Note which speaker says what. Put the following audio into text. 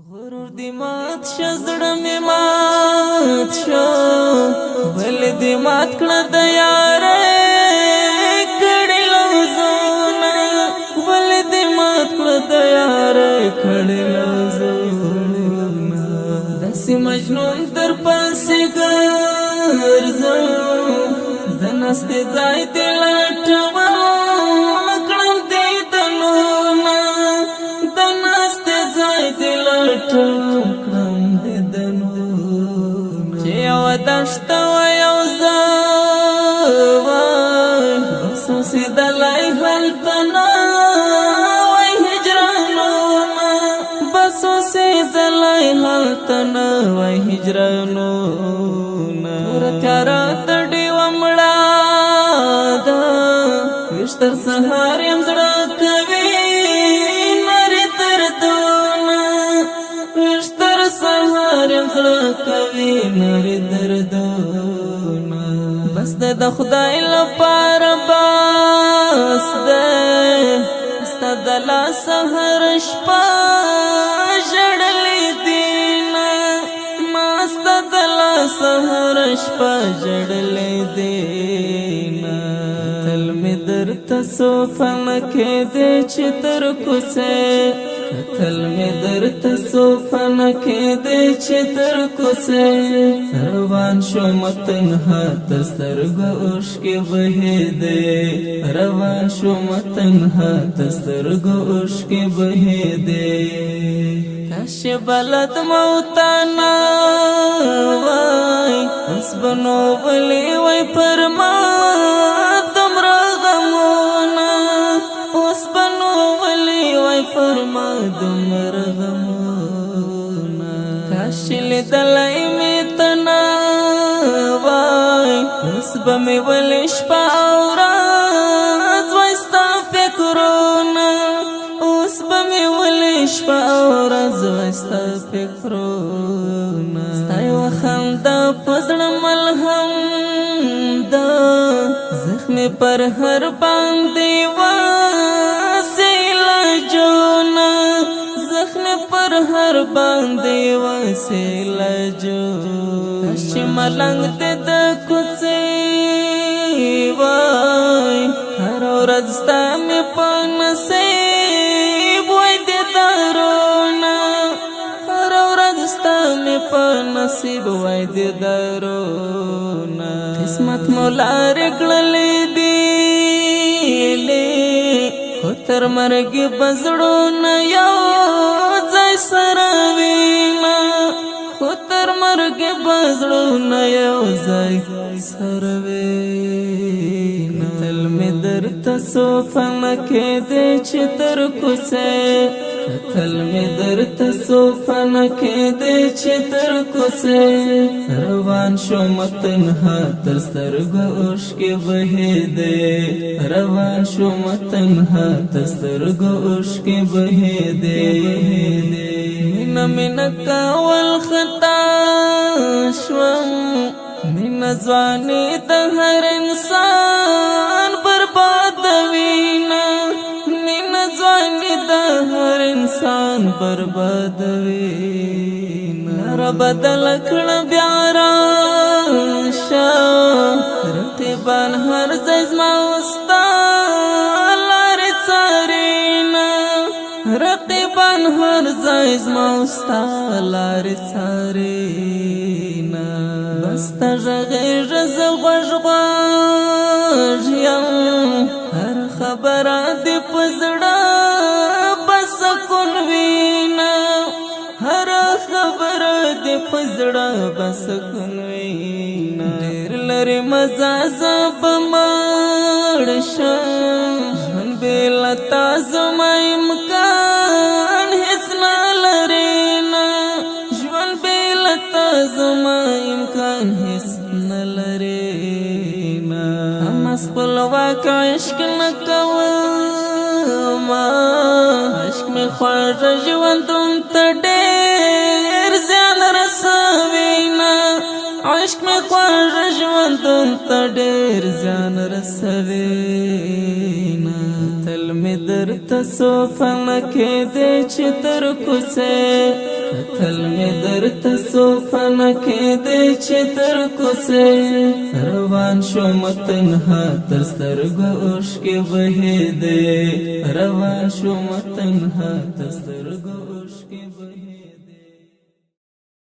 Speaker 1: غرور دی مات شو زړه می مات شو بل دی مات کړه د یارې کړي لوزونه بل دی مات کړه د یارې کړي لوزونه داسې مجنون در پاسې ګرځم د نستې ځای دې لټوم دشت و یوزا بسوسی دلائی حلتنا وی هجرانونا بسوسی دلائی حلتنا وی هجرانونا پورا تیارا تڑی ومڑا دا وشتر سہار یم زڑا کوي نری دردونا وشتر سہار یم زڑا کوي نری دردونا بس د خدای لپاره بس ستا د لاس هر شپه ژړلې دینا ما ستا د لاس هر شپه ژړلې دینا تل مې درته سوفنه کېدې چې تر کوڅې تل می درته سوفنه کېدې چې تر کوڅې روان شوم تنها تر سترګو اوښکې بهېدې روان شوم تنها تر سترګو اوښکې بهېدې کاش بلد موته نه وای اوس به نو بلې وای پر ما دومره غمونه اوس به نو بلې وای پر ما دومره غمونه کاش لیدلی مې ته نه وای اوس به مې ولې شپه او ورځ وای ستا فکرونه اوس به مې ولې شپه او ورځ وای ستا فکرونه ستا یوه خندا په زړه ملهم ده زخمې پر هر باندې وسیله زخم پر هر باندې وسیله جو چې ملنګ دې د کوڅې وای هر ورځ ستا مې په نصیب وای دې دارونه هر ورځ ستا مې په نصیب وای دې دارونه قسمت مو لارې کړلې دي خو تر مرګې به زړونه یو ځای سره وینا خو تر مرګې به زړونه یو ځای سره وینا تل مې درته سوفنه کېدې چې تر کوڅې تل مې درته سوفنه کېدې چې تر کوڅې روان شوم تنها تر سترګو اوښکې بهېدې روان شوم تنها تر سترګو اوښکې بهېدې مینه مینه کول خطا شوم مینه ځواني د هر انسان بربادوینه مینه ځواني د هر انسان بربادوینه رب بدل کړه بیا راشه رقیبان هر ځای زما ستا لارې څارینه رقیبان هر ځای زما ستا لارې څارینه بس ته غږېږه زه غوږ غوږ یم هر خبره دې په زړه به سکون وینه هر خبره دې په زړه به سکون وینه ډېر لرې مزه زه به مړ شم ژوند بې له تا زما امکان هېڅ نه لرې نه ژوند بې له تا زما امکان هېڅ نه لرې نه همس خپلواک عشق نه کومه عشق مې خواږه ژوندون ته ډېر زیان رسوینه عشق مې خواږه ژوندون ته ډېر زیان رسوینه تل مې درته سوفنه کېدې چې تر کوڅې تل می درته سوفنه کېدې چې تر کوڅې روان شوم تنها تر سترګو اوښکې بهېدې روان شوم تنها تر سترګو اوښکې بهېدې